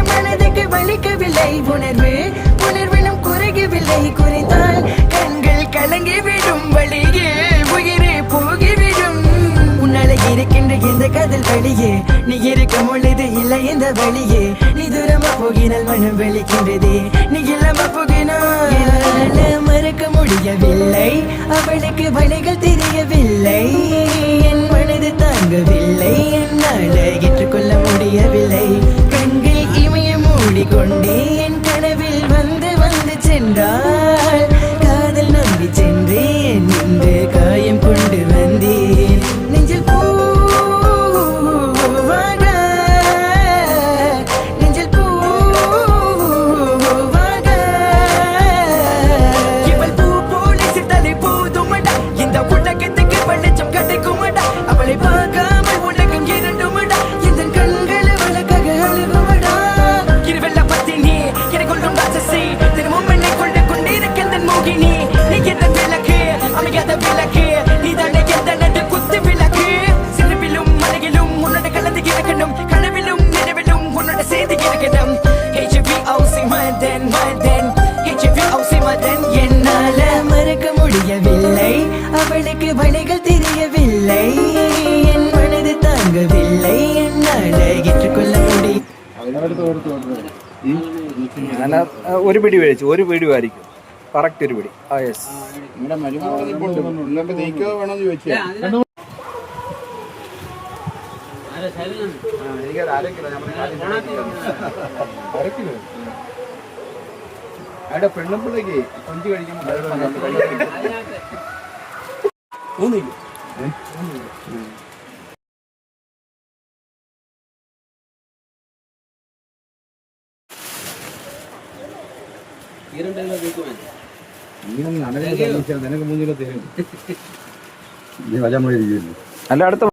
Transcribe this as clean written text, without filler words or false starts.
மனதுக்கு வலிக்கவில்லை உணர்வு உணர்விலும் குறையவில்லை குறைந்தால் கண்கள் கலங்கிவிடும் வழியே உயிரே போகிவிடும் உன்னால இருக்கின்ற இந்த காதல் வழியே நீ இருக்கும் பொழுது இல்லை இந்த வழியே நீ தூரமா போகினால் மனம் வெளிக்கின்றதே நீ இல்லாம போகினால் மறக்க முடியவில்லை அவளுக்கு வழிகள் தெரியவில்லை என் மனது தாங்கவில்லை என்னால் ஏற்றுக்கொள்ள முடியவில்லை கண்கள் இமைய மூடிக்கொண்டே என் கனவில் வந்து வந்து சென்றாள் காதல் நம்பி சென்றேன் இன்று காயம் கொண்டு வந்தேன் நெஞ்சில் பூவாக நெஞ்சில் பூவாக இவள் பூ போல சித்தலை போதுமடா இந்த உலகத்துக்கு வெளிச்சம் கிடைக்குமடா அவளை பார்க்காமல் உலகம் இரண்டுமடா இந்த கண்களை வழக்காக அழுகுமடா இருவெல்ல பத்தினி எனக்கு கொள்ளும் ராட்சசி திரும்பவும் என்னை கொண்டு கொண்டிருக்கின்ற மோகினி நீ எந்த விளக்கு அமையாத விளக்கு நீ தானே எந்த நடு குத்து விளக்கு சிறுவிலும் மலையிலும் உன்னோட கலந்து இருக்கணும் கனவிலும் நினைவிலும் உன்னோட செய்தி இருக்கணும் என்னால மறக்க முடியவில்லை அவளுக்கு வழிகள் தெரியவில்லை என் மனது தாங்கவில்லை என்னால் ஏற்றுக்கொள்ள முடியும் ഒരു പിടി മേടിച്ചു ഒരു പിടി ആയിരിക്കും കറക്റ്റ് ഒരു പിടി ആ യെസ് പെണ്ണുമ്പിള്ളേക്ക് കൊഞ്ച് കഴിക്കുമ്പോൾ നിനക്ക് മൂന്നിലോ തരും നീ വജാൻ പോയിരിക്കുന്നു അല്ല അടുത്ത